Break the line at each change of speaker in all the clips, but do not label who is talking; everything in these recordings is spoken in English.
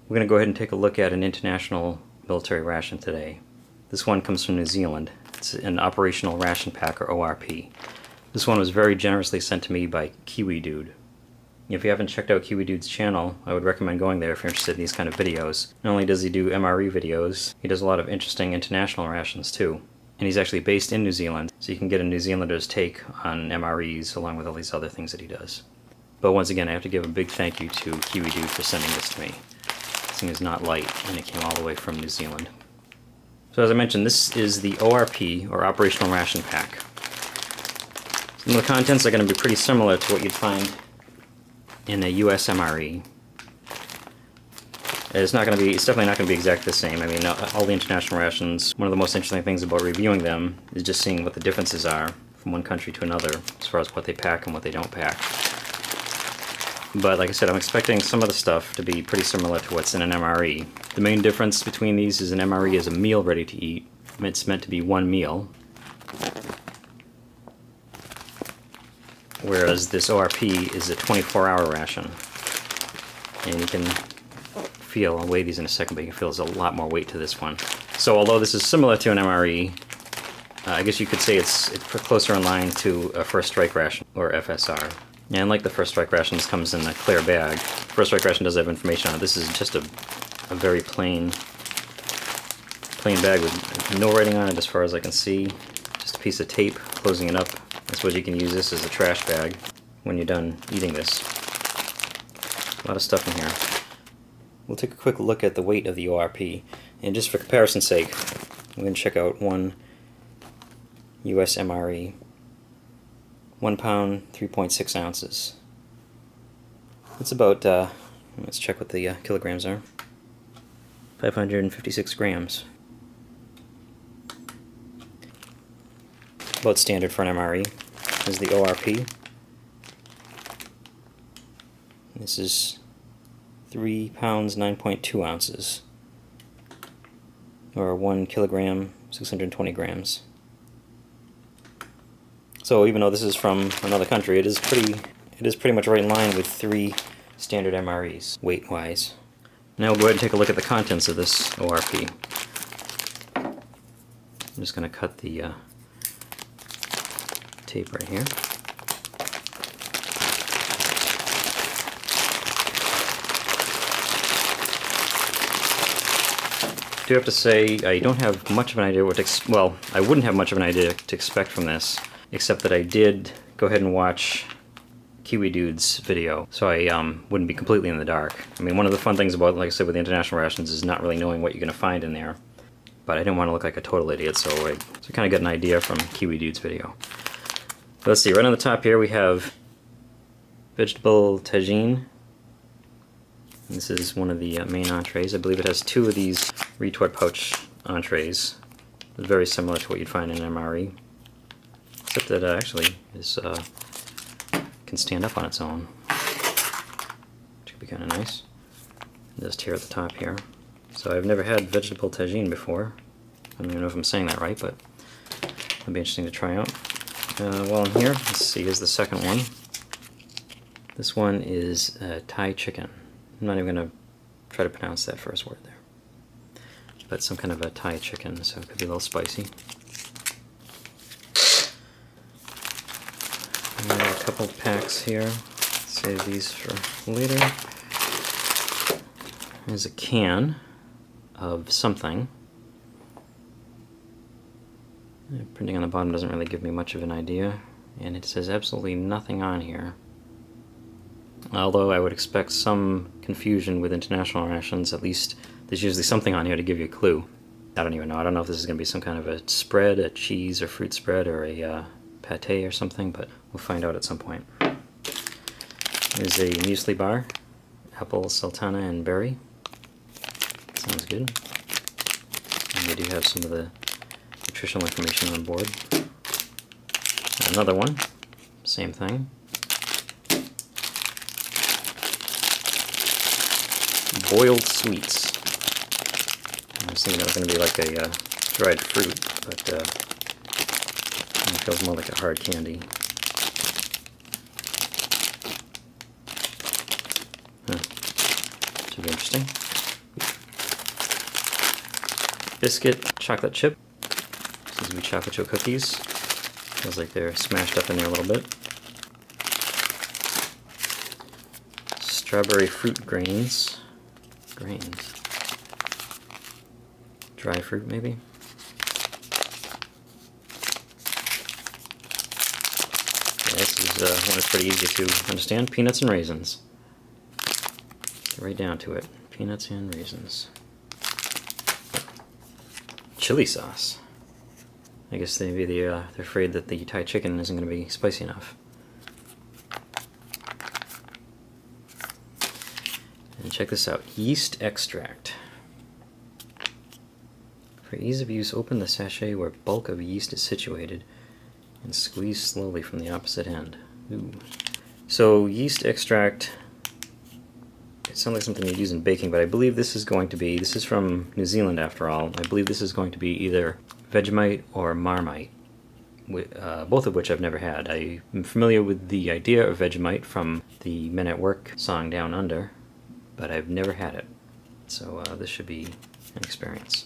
We're going to go ahead and take a look at an international military ration today. This one comes from New Zealand. It's an Operational Ration Pack, or ORP. This one was very generously sent to me by Kiwi Dude. If you haven't checked out Kiwi Dude's channel, I would recommend going there if you're interested in these kind of videos. Not only does he do MRE videos, he does a lot of interesting international rations too. And he's actually based in New Zealand, so you can get a New Zealander's take on MREs along with all these other things that he does. But once again, I have to give a big thank you to Kiwi Dude for sending this to me. This thing is not light, and it came all the way from New Zealand. So as I mentioned, this is the ORP, or Operational Ration Pack. Some of the contents are going to be pretty similar to what you'd find in a US MRE. It's definitely not going to be exactly the same. I mean, all the international rations, one of the most interesting things about reviewing them is just seeing what the differences are from one country to another as far as what they pack and what they don't pack. But like I said, I'm expecting some of the stuff to be pretty similar to what's in an MRE. The main difference between these is an MRE is a meal ready to eat. It's meant to be one meal, whereas this ORP is a 24-hour ration. And you can feel, I'll weigh these in a second, but you can feel there's a lot more weight to this one. So although this is similar to an MRE, I guess you could say it's closer in line to a First Strike ration, or FSR. And like the First Strike ration, this comes in a clear bag. First Strike ration does have information on it. This is just a very plain bag with no writing on it as far as I can see. Just a piece of tape closing it up. I suppose you can use this as a trash bag when you're done eating this. A lot of stuff in here. We'll take a quick look at the weight of the ORP. And just for comparison's sake, we're going to check out one US MRE. 1 pound, 3.6 ounces. It's about, let's check what the kilograms are. 556 grams. About standard for an MRE. This is the ORP. This is 3 pounds, 9.2 ounces. Or 1 kilogram, 620 grams. So even though this is from another country, it is pretty much right in line with 3 standard MREs, weight-wise. Now we'll go ahead and take a look at the contents of this ORP. I'm just going to cut the tape right here. I do have to say, I don't have much of an idea what to well, I wouldn't have much of an idea to expect from this, except that I did go ahead and watch Kiwi Dude's video, so I wouldn't be completely in the dark. I mean, one of the fun things about, like I said, with the international rations is not really knowing what you're going to find in there. But I didn't want to look like a total idiot, so I kind of got an idea from Kiwi Dude's video. But let's see, right on the top here we have vegetable tagine. This is one of the main entrees. I believe it has 2 of these retort pouch entrees. It's very similar to what you'd find in an MRE. Except that it actually can stand up on its own, which could be kind of nice. It does tear at the top here. So I've never had vegetable tagine before. I don't even know if I'm saying that right, but it'll be interesting to try out. Well, in here, let's see, here's the second one. This one is Thai chicken. I'm not even going to try to pronounce that first word there. But some kind of a Thai chicken, so it could be a little spicy. And a couple of packs here. Save these for later. There's a can of something. Printing on the bottom doesn't really give me much of an idea, and it says absolutely nothing on here. Although I would expect some confusion with international rations, at least there's usually something on here to give you a clue. I don't even know. I don't know if this is going to be some kind of a spread, a cheese or fruit spread, or a pate or something, but we'll find out at some point. There's a muesli bar, apple, sultana, and berry. Sounds good. And we do have some of the nutritional information on board. Another one, same thing. Boiled sweets. I was thinking it was going to be like a dried fruit, but it feels more like a hard candy. Should be interesting. biscuit chocolate chip. These would be chocolate chip cookies. Feels like they're smashed up in there a little bit. Strawberry fruit grains. Grains. Dry fruit, maybe? Yeah, this is one that's pretty easy to understand. Peanuts and raisins. Get right down to it. Peanuts and raisins. Chili sauce. I guess maybe they're afraid that the Thai chicken isn't going to be spicy enough. And check this out. Yeast Extract. For ease of use, open the sachet where bulk of yeast is situated and squeeze slowly from the opposite end. Ooh. So yeast extract, it sounds like something you'd use in baking, but I believe this is going to be, this is from New Zealand after all, I believe this is going to be either Vegemite or Marmite, both of which I've never had. I'm familiar with the idea of Vegemite from the Men at Work song Down Under, but I've never had it. So this should be an experience.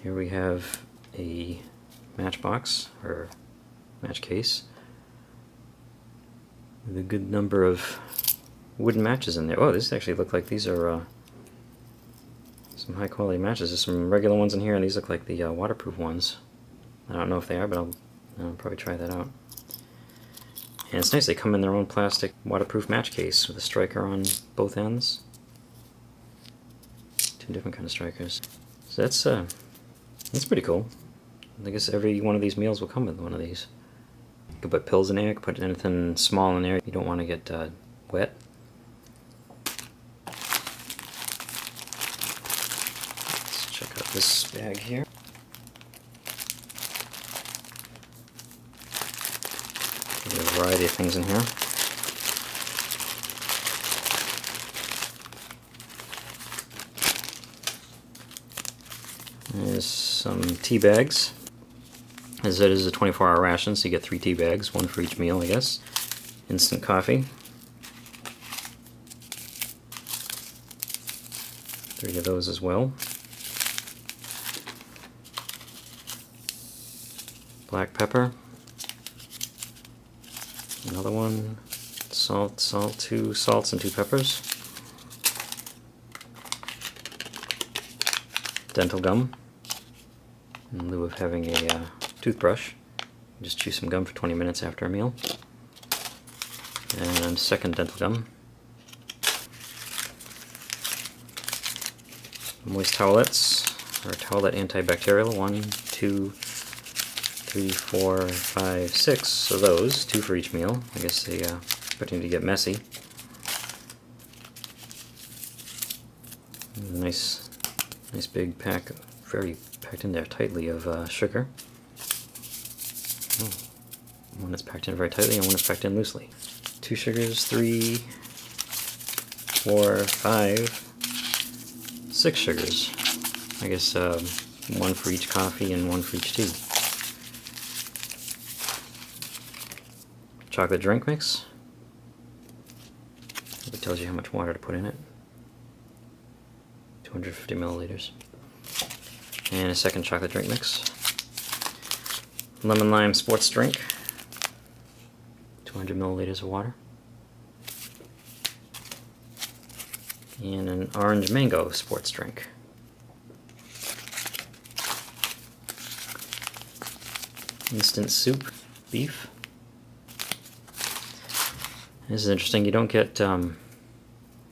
Here we have a matchbox, or match case, with a good number of wooden matches in there. Oh, these actually look like these are some high quality matches. There's some regular ones in here, and these look like the waterproof ones. I don't know if they are, but I'll probably try that out. And it's nice, they come in their own plastic waterproof match case with a striker on both ends. Two different kind of strikers. So that's pretty cool. I guess every one of these meals will come with one of these. You can put pills in there, you can put anything small in there. You don't want to get wet. Let's check out this bag here. There's a variety of things in here. There's some tea bags. As it is a 24-hour ration, so you get 3 tea bags, 1 for each meal, I guess. Instant coffee. 3 of those as well. Black pepper. Another one. Salt, 2 salts and 2 peppers. Dental gum. In lieu of having a toothbrush, just chew some gum for 20 minutes after a meal. And second dental gum. Moist towelettes, or towelette antibacterial. 1, 2, 3, 4, 5, 6 of those, 2 for each meal. I guess they expecting to get messy. Nice big pack, very packed in there tightly of sugar. Oh, one that's packed in very tightly and one that's packed in loosely. 2 sugars, 3, 4, 5, 6 sugars. I guess 1 for each coffee and 1 for each tea. Chocolate drink mix. It tells you how much water to put in it. 250 milliliters. And a second chocolate drink mix. Lemon lime sports drink. 200 milliliters of water. And an orange mango sports drink. Instant soup, beef. This is interesting. You don't get you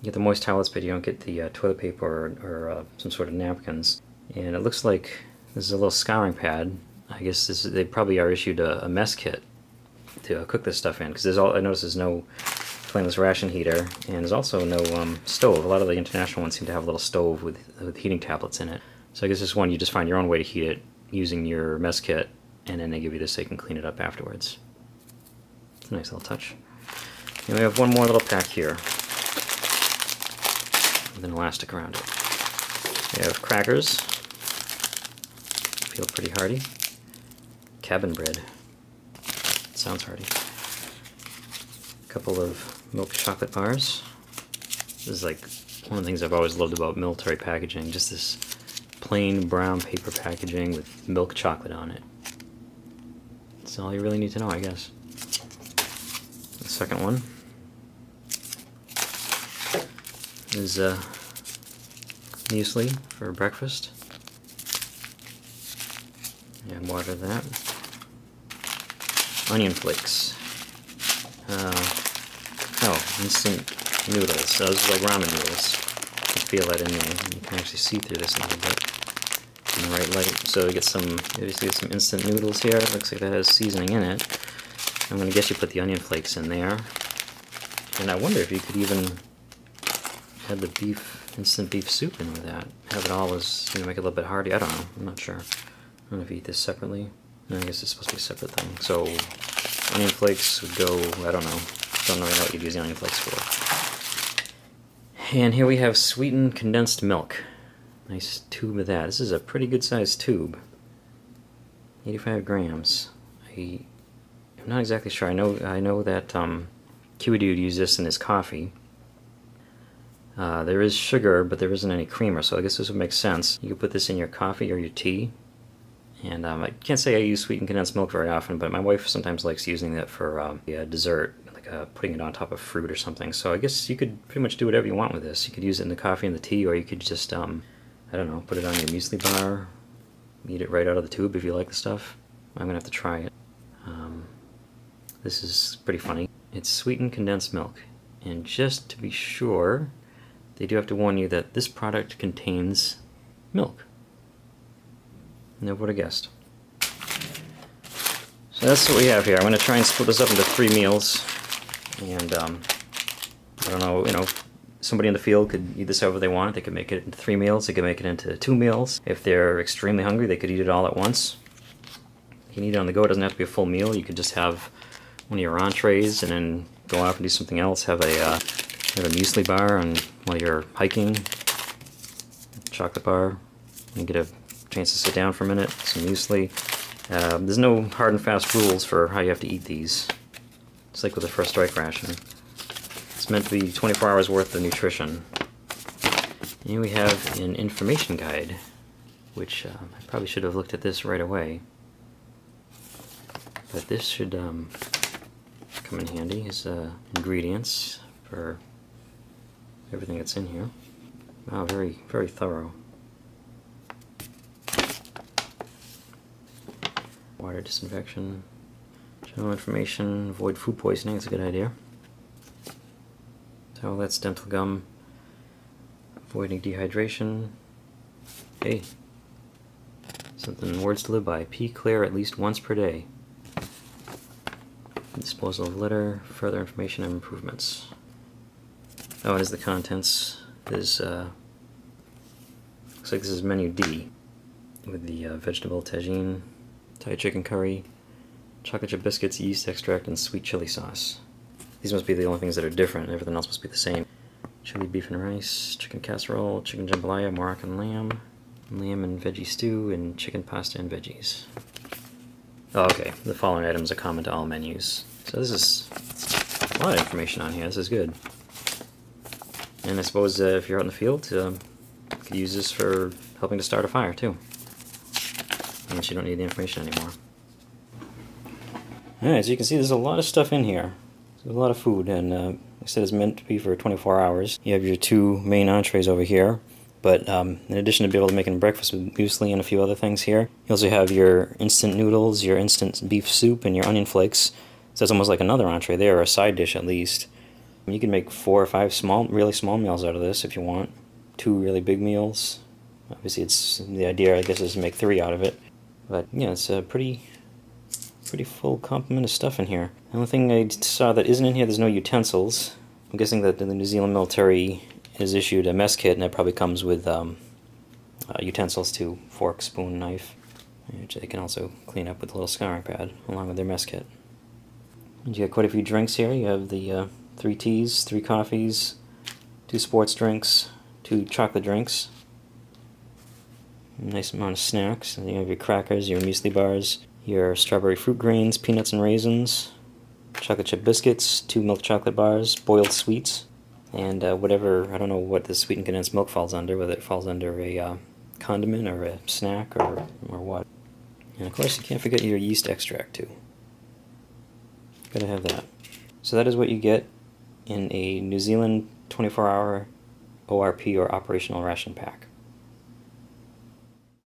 get the moist towelettes, but you don't get the toilet paper or some sort of napkins. And it looks like this is a little scouring pad. I guess they probably are issued a mess kit to cook this stuff in, because I notice there's no flameless ration heater, and there's also no stove. A lot of the international ones seem to have a little stove with heating tablets in it. So I guess this one you just find your own way to heat it using your mess kit, and then they give you this so you can clean it up afterwards. It's a nice little touch. And we have one more little pack here with an elastic around it. We have crackers. Feel pretty hearty. Cabin bread. Sounds hearty. A couple of milk chocolate bars. This is like one of the things I've always loved about military packaging, just this plain brown paper packaging with milk chocolate on it. That's all you really need to know, I guess. The second one is muesli for breakfast. And water that. Onion flakes. Instant noodles. Those are like ramen noodles. You can feel that in there. You can actually see through this a little bit in the right light. So you get some, obviously get some instant noodles here. It looks like that has seasoning in it. I'm gonna guess you put the onion flakes in there. And I wonder if you could even add the instant beef soup in with that. Have it all as, make it a little bit hearty. I don't know. I'm not sure. I don't know if you eat this separately. No, I guess it's supposed to be a separate thing. So onion flakes would go, I don't know. Don't really know what you'd use the onion flakes for. And here we have sweetened condensed milk. Nice tube of that. This is a pretty good sized tube. 85 grams. I'm not exactly sure. I know that Kiwi Dude used this in his coffee. There is sugar, but there isn't any creamer, so I guess this would make sense. You could put this in your coffee or your tea. And I can't say I use sweetened condensed milk very often, but my wife sometimes likes using that for dessert, like putting it on top of fruit or something. So I guess you could pretty much do whatever you want with this. You could use it in the coffee and the tea, or you could just, I don't know, put it on your muesli bar, eat it right out of the tube if you like the stuff. I'm gonna have to try it. This is pretty funny. It's sweetened condensed milk. And just to be sure, they do have to warn you that this product contains milk. Never would have guessed. So that's what we have here. I'm going to try and split this up into 3 meals. And I don't know, somebody in the field could eat this however they want. They could make it into 3 meals. They could make it into 2 meals. If they're extremely hungry, they could eat it all at once. You can eat it on the go. It doesn't have to be a full meal. You could just have one of your entrees and then go off and do something else. Have a muesli bar while you're hiking. Chocolate bar. You get a chance to sit down for a minute. Some muesli. There's no hard and fast rules for how you have to eat these. It's like with the first strike ration. It's meant to be 24 hours worth of nutrition. And here we have an information guide, which I probably should have looked at this right away. But this should come in handy as ingredients for everything that's in here. Wow, very, very thorough. Water disinfection, general information, avoid food poisoning, that's a good idea. So that's dental gum, avoiding dehydration. Hey, something, words to live by, pee clear at least once per day. Disposal of litter, further information and improvements. Oh, and as the contents, there's, looks like this is menu D, with the vegetable tagine, Thai chicken curry, chocolate chip biscuits, yeast extract, and sweet chili sauce. These must be the only things that are different. Everything else must be the same. Chili beef and rice, chicken casserole, chicken jambalaya, Moroccan lamb, lamb and veggie stew, and chicken pasta and veggies. Oh, okay. The following items are common to all menus. So this is a lot of information on here. This is good. And I suppose if you're out in the field, you could use this for helping to start a fire too. Unless you don't need the information anymore. Alright, so you can see there's a lot of stuff in here. There's a lot of food, and like I said, it's meant to be for 24 hours. You have your 2 main entrees over here, but in addition to be able to make breakfast with muesli and a few other things here, you also have your instant noodles, your instant beef soup, and your onion flakes. So it's almost like another entree there, or a side dish at least. You can make 4 or 5 really small meals out of this if you want. 2 really big meals. Obviously, the idea, I guess, is to make 3 out of it. But yeah, it's a pretty full complement of stuff in here. The only thing I saw that isn't in here, there's no utensils. I'm guessing that the New Zealand military has issued a mess kit, and it probably comes with utensils too, fork, spoon, knife, which they can also clean up with a little scouring pad along with their mess kit. And you got quite a few drinks here. You have the 3 teas, 3 coffees, 2 sports drinks, 2 chocolate drinks. Nice amount of snacks. And you have your crackers, your muesli bars, your strawberry fruit grains, peanuts and raisins, chocolate chip biscuits, 2 milk chocolate bars, boiled sweets, and whatever, I don't know what the sweetened condensed milk falls under, whether it falls under a condiment or a snack or what. And of course you can't forget your yeast extract too. Gotta have that. So that is what you get in a New Zealand 24-hour ORP or Operational Ration Pack.